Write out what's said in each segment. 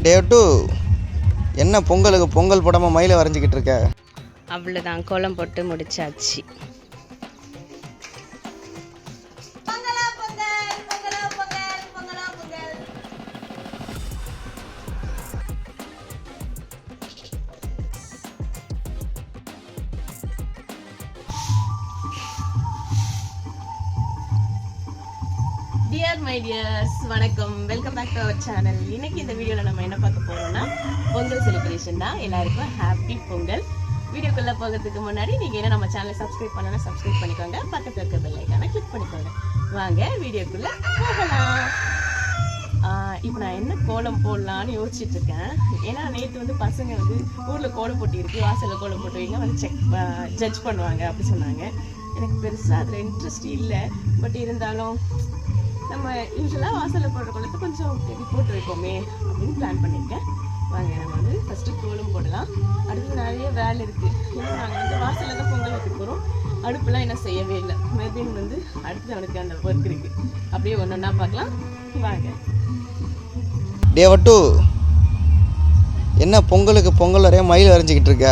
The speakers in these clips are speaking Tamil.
டே 2 என்ன பொங்கலுக்கு பொங்கல் போடாமல் மயிலை வரைஞ்சிக்கிட்டு இருக்க? அவ்வளோதான், கோலம் போட்டு முடிச்சாச்சு. டியர் மை டியர்ஸ், வணக்கம், welcome back to our channel. இன்னைக்கு இந்த வீடியோவில் நம்ம என்ன பார்க்க போறோம்னா பொங்கல் செலிப்ரேஷன் தான். எல்லாருக்கும் ஹாப்பி பொங்கல். வீடியோக்குள்ளே போகிறதுக்கு முன்னாடி நீங்கள் என்ன நம்ம சேனலை சப்ஸ்கிரைப் பண்ணனா சப்ஸ்கிரைப் பண்ணிக்கோங்க, பக்கத்தில் இருக்க பெல் ஐக்கானை கிளிக் பண்ணிக்கோங்க. வாங்க வீடியோக்குள்ளே போகலாம். இப்போ நான் என்ன கோலம் போடலான்னு யோசிச்சுட்டு இருக்கேன். ஏன்னா நேற்று வந்து பசங்க வந்து ஊரில் கோலம் போட்டி இருக்கு, வாசலில் கோலம் போட்டு வைங்க வந்து ஜட்ஜ் பண்ணுவாங்க அப்படி சொன்னாங்க. எனக்கு பெருசாக அதில் இன்ட்ரெஸ்ட் இல்லை. பட் இருந்தாலும் நம்ம யூஸ்வலாக வாசலில் போடுற கோலத்தை கொஞ்சம் போட்டு வைப்போமே அப்படின்னு பிளான் பண்ணியிருக்கேன். வாங்க நம்ம வந்து ஃபஸ்ட்டு கோலம் போடலாம். அடுத்து நிறைய வேலை இருக்குது. ஏன்னா நாங்கள் வந்து வாசலில் தான் பொங்கல் வைக்க போகிறோம். அடுப்புலாம் என்ன செய்யவே இல்லை. மெர்வின் வந்து அடுத்து அவனுக்கு அந்த ஒர்க் இருக்குது. அப்படியே ஒன்று ஒன்றா பார்க்கலாம் வாங்க. டே 2 என்ன பொங்கலுக்கு பொங்கல் வரைய மயில் வரைஞ்சிக்கிட்டு இருக்க?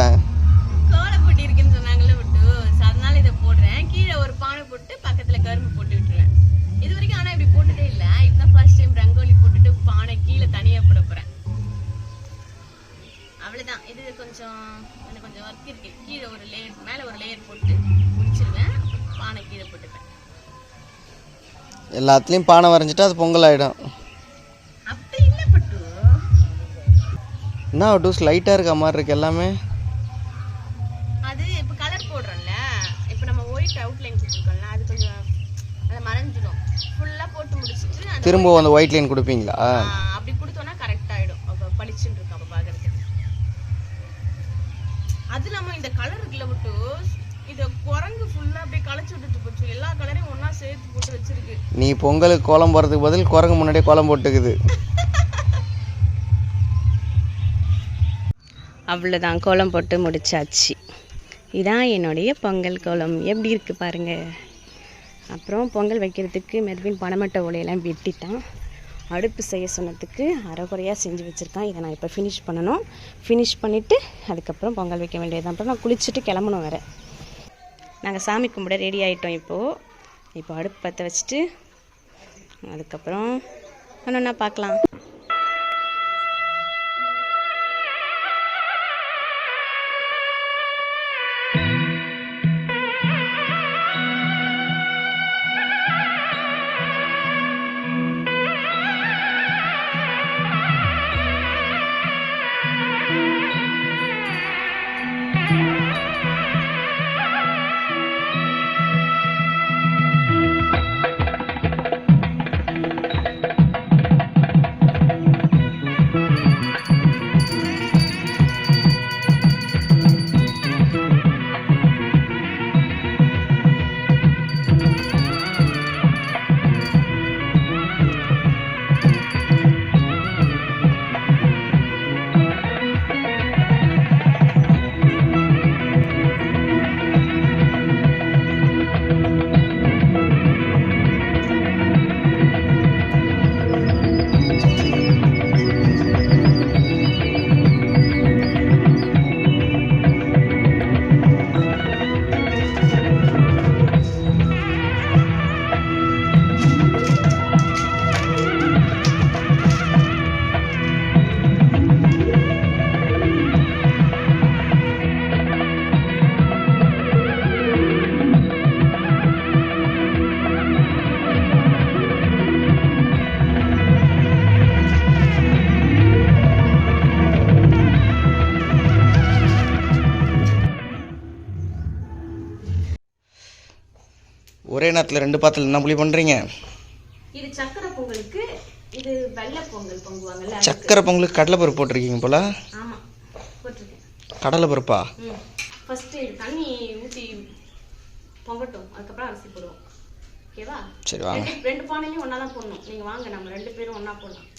கோலம் போட்டி இருக்குன்னு சொன்னாங்கல்ல விட்டு, அதனால இதை போடுறேன். கீழே ஒரு பானை போட்டு பக்கத்தில் கரும்பு போட்டு விட்டுருவேன். இது வரைக்கும் ஆனால் இப்படி போட்டதே இல்லை. இதுதான் ஃபர்ஸ்ட் டைம் ரங்கோலி போட்டுட்டு பானை கீழே தனியாக போட போகிறேன். அவ்வளோதான். இது கொஞ்சம் எனக்கு கொஞ்சம் ஒர்க் இருக்கு. கீழே ஒரு லேயர், மேலே ஒரு லேயர் போட்டு முடிச்சிருவேன். பானை கீழே போட்டுப்பேன். எல்லாத்துலேயும் பானை வரைஞ்சிட்டா அது பொங்கல் ஆகிடும். அப்படி இல்லை பட்டு. என்ன டூஸ் லைட்டாக இருக்க மாதிரி இருக்கு எல்லாமே. அது இப்போ கலர் போடுறோம்ல, இப்போ நம்ம ஒயிட் அவுட்லைன் கொடுத்துருக்கோம்ல, அது கொஞ்சம் அதை மறைஞ்சிடும். ஃபுல்லாக போட்டு முடிச்சுட்டு திரும்ப அந்த ஒயிட் லைன் கொடுப்பீங்களா? அப்படி கொடுத்தோன்னா கரெக்ட் ஆகிடும். அப்போ பளிச்சுன்னு இருக்கும் அப்போ பார்க்குறதுக்கு. அது இல்லாமல் இந்த கலர் இருக்குல்ல விட்டு, இதை குரங்கு ஃபுல்லாக அப்படியே களைச்சி விட்டுட்டு போச்சு. எல்லா கலரையும் ஒன்றா சேர்த்து போட்டு வச்சிருக்கு. நீ பொங்கலுக்கு கோலம் போடுறதுக்கு பதில் குரங்கு முன்னாடியே கோலம் போட்டுக்குது. அவ்வளோதான், கோலம் போட்டு முடிச்சாச்சு. இதான் என்னுடைய பொங்கல் கோலம். எப்படி இருக்குது பாருங்கள். அப்புறம் பொங்கல் வைக்கிறதுக்கு மெர்வின் பனைமட்டை ஓலையெல்லாம் வெட்டிட்டான். அடுப்பு செய்ய சொன்னதுக்கு அரைக்குறையாக செஞ்சு வச்சுருக்கான். இதை நான் இப்போ ஃபினிஷ் பண்ணணும். ஃபினிஷ் பண்ணிவிட்டு அதுக்கப்புறம் பொங்கல் வைக்க வேண்டியது. அப்புறம் நான் குளிச்சுட்டு கிளம்பணும் வேறு. நாங்கள் சாமி கும்பிட ரெடி ஆகிட்டோம். இப்போ அடுப்பு பற்ற வச்சுட்டு அதுக்கப்புறம் ஒன்றா பார்க்கலாம். ஒரே நேரத்தில் 2 பாத்திரம் என்ன புளி பண்ணுறீங்க? இது சக்கரை பொங்கலுக்கு, இது வெள்ளை பொங்கல் பொங்குவாங்கல்ல. சக்கரை பொங்கலுக்கு கடலை பருப்பு போட்டிருக்கீங்க போல. ஆமாம், போட்டிருக்கேன். கடலை பருப்பா? ஃபஸ்ட்டு தண்ணி ஊற்றி பொங்கட்டும், அதுக்கப்புறம் அரிசி போடுவோம். ஓகேவா? சரி வாங்க. 2 பானையும் ஒன்றா தான் போடணும். நீங்கள் வாங்க, நம்ம 2 பேரும் ஒன்றா போடலாம்.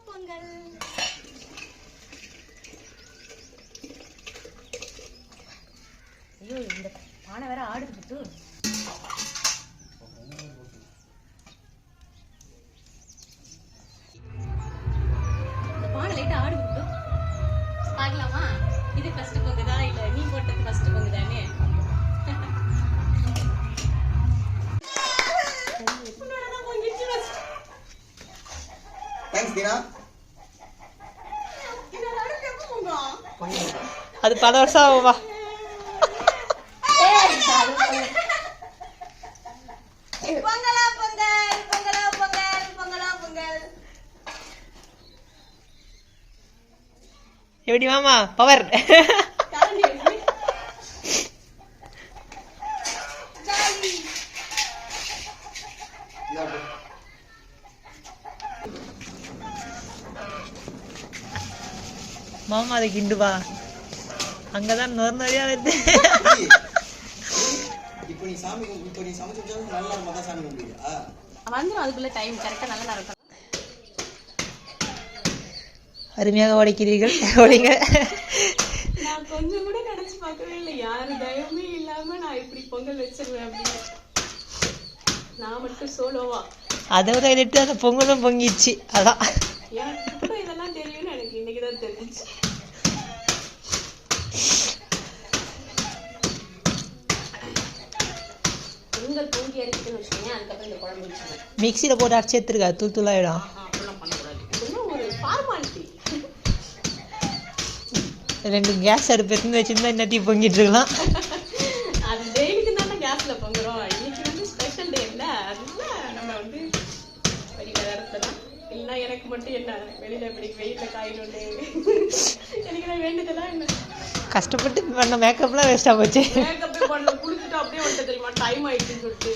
பொங்கல் ஐயோ, இந்த பானை வேற ஆடுது. பானை லைட்டா ஆடு விட்டு பார்க்கலாமா? இது ஃபர்ஸ்ட் பொங்குதா இல்ல நீ போட்டது ஃபர்ஸ்ட் பொங்குதானே? அது பல வருஷம் ஆகுமா? பொங்கலா பொங்கல், பொங்கலா பொங்கல், பொங்கலா பொங்கல். எப்படி மாமா பவர்? மாமா அதை கிண்டுவா, அங்கதான் நிறையா வருது. வந்துடும் அதுக்குள்ள டைம் கரெக்டா நல்லா நடக்கும். அருமையாக உடைக்கிறீர்கள், உடைங்க. நான் கொஞ்சம் கூட நினைச்சு பார்க்கவே இல்லை, யாரு தயவுமே இல்லாம நான் இப்படி பொங்கல் வச்சிருவேன் அப்படின்னு. நான் மட்டும் சோலோவா அதை கையிட்டு அந்த பொங்கலும் பொங்கிடுச்சு. அதான் எனக்கு கூட இதெல்லாம் தெரியும்னு எனக்கு இன்னைக்குதான் தெரிஞ்சிச்சு. பொங்கல் பொங்கி அரைக்குன்னு வச்சுக்கோங்க, அதுக்கப்புறம் இந்த குழம்பு வச்சுக்கோங்க. மிக்சியில் போட்டு அரைச்சி எடுத்துருக்கா, தூள் தூளாயிடும். அப்படிலாம் பண்ணக்கூடாது, இதெல்லாம் ஒரு ஃபார்மாலிட்டி. 2 கேஸ் அடுப்பு எடுத்து வச்சிருந்தா இன்னத்தையும் பொங்கிட்டு இருக்கலாம். அது டெய்லிக்கு தானே கேஸ்ல பொங்குறோம், இன்னைக்கு வந்து ஸ்பெஷல் டே இல்ல, அதனால நம்ம வந்து வெளியில இடத்துல தான். இல்லைன்னா எனக்கு மட்டும் என்ன வெளியில இப்படி வெயில காயிட்டு எனக்கு நான் வேண்டியதெல்லாம் என்ன கஷ்டப்பட்டு பண்ண மேக்கப்லாம் வேஸ்ட்டாக போச்சு. மேக்கப் பண்ண குளிச்சுட்டு அப்படியே வந்துட்டு தெரியுமா, டைம் ஆயிடுச்சுன்னு சொல்லிட்டு.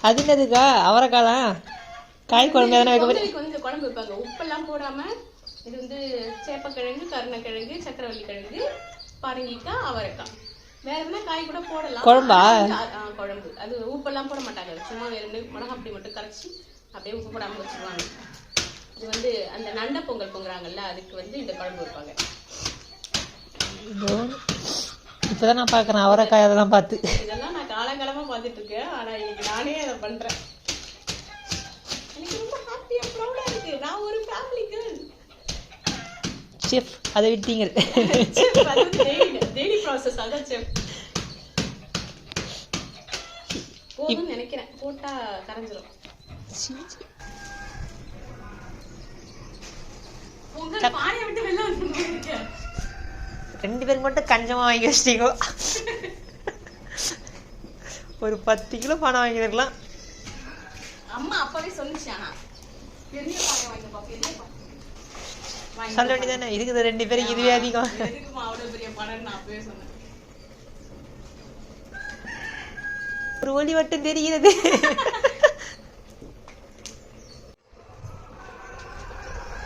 அது என்னதுக்கா அவரைக்காலாம் காய் குழம்பு எதனா வைக்க போறீங்க? வந்து இந்த குழம்பு வைப்பாங்க உப்பெல்லாம் போடாம. இது வந்து சேப்பக்கிழங்கு, கருணக்கிழங்கு, சக்கரவள்ளி கிழங்கு, பரங்கிக்காய், அவரைக்காய், வேற என்ன காய் கூட போடலாம். குழம்பா? குழம்பு. அது உப்பெல்லாம் போட மாட்டாங்க, சும்மா வேற மிளகா அப்படி மட்டும் கரைச்சி அப்படியே உப்பு போடாம வச்சிருவாங்க. இது வந்து அந்த நண்டை பொங்கல் பொங்குறாங்கல்ல, அதுக்கு வந்து இந்த குழம்பு வைப்பாங்க. இப்பதான் நான் பாக்குறேன் அவரைக்காய் அதெல்லாம் பார்த்து. இதெல்லாம் நான் காலங்காலமா பார்த்துட்டு இருக்கேன், ஆனா இன்னைக்கு நானே அதை பண்றேன். எனக்கு ரொம்ப ஹாப்பியா ப்ரௌடா இருக்கு, நான் ஒரு ஃபேமிலி கேர்ள். செஃப் அதை விட்டீங்க. டெய்லி ப்ராசஸ் அதான் செஃப். போதும்னு நினைக்கிறேன், போட்டா கரைஞ்சிரும். பொங்கல் பானையை விட்டு வெளில வந்து 2 பேருக்கு மட்டும் கஞ்சமா வாங்கி வச்சிட்டீங்க. ஒரு 10 கிலோ பானை வாங்கிருக்கலாம். அம்மா அப்பவே சொல்லிச்சு, ஆனா பெரிய பானை வாங்கிப்பா, பெரிய பானை சொல்ல வேண்டியதானே, இருக்குது 2 பேருக்கு இதுவே அதிகம். எதுக்குமா அவ்வளவு பெரிய பானைன்னு நான் அப்பவே சொன்னேன். ஒரு ஒளி மட்டும் தெரிகிறது.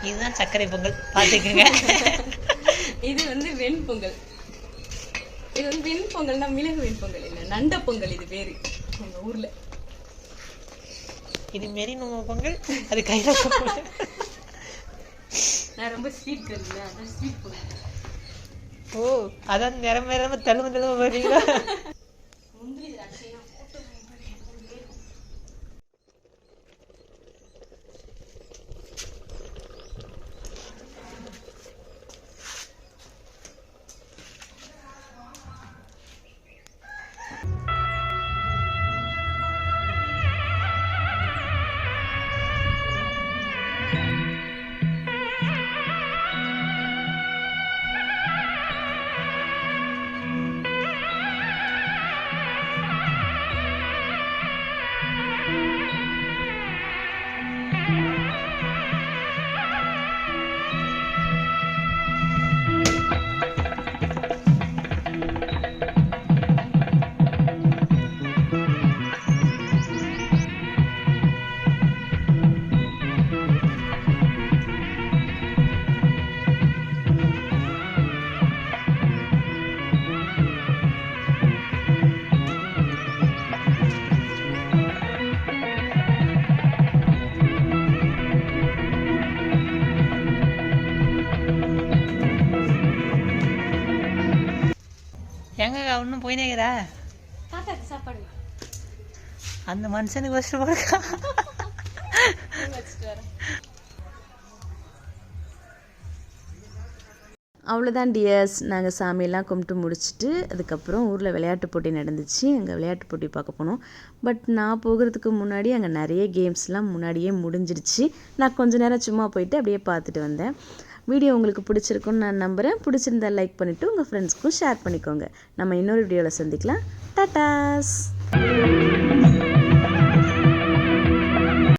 இதுதான் சர்க்கரை பொங்கல், பாத்துக்குங்க. இது வந்து வெண்பொங்கல். இது வந்து வெண்பொங்கல்னா மிளகு வெண்பொங்கல் இல்ல, நண்ட பொங்கல் இது பேரு எங்க ஊர்ல. இது மாரி நம்ம பொங்கல், அது கையில பொங்கல். நான் ரொம்ப ஸ்வீட் கருங்க, அதான் ஸ்வீட் பொங்கல். ஓ, அதான் நிறம தழும போறீங்களா? முந்திரி திராட்சையா போட்டு எங்கக்கா இன்னும் போயினேக்கிறா? தாத்தாக்கு சாப்பாடு அந்த மனுஷனுக்கு வச்சுட்டு போறா. வச்சுட்டு வரேன். அவ்வளோதான் டியர்ஸ், நாங்கள் சாமியெல்லாம் கும்பிட்டு முடிச்சுட்டு அதுக்கப்புறம் ஊரில் விளையாட்டு போட்டி நடந்துச்சு. அங்கே விளையாட்டு போட்டி பார்க்க போனோம். பட் நான் போகிறதுக்கு முன்னாடி அங்கே நிறைய கேம்ஸ்லாம் முன்னாடியே முடிஞ்சிடுச்சு. நான் கொஞ்ச நேரம் சும்மா போயிட்டு அப்படியே பார்த்துட்டு வந்தேன். வீடியோ உங்களுக்கு பிடிச்சிருக்குன்னு நான் நம்புகிறேன். பிடிச்சிருந்தா லைக் பண்ணிவிட்டு உங்கள் ஃப்ரெண்ட்ஸ்க்கும் ஷேர் பண்ணிக்கோங்க. நம்ம இன்னொரு வீடியோவில் சந்திக்கலாம். டாட்டாஸ்.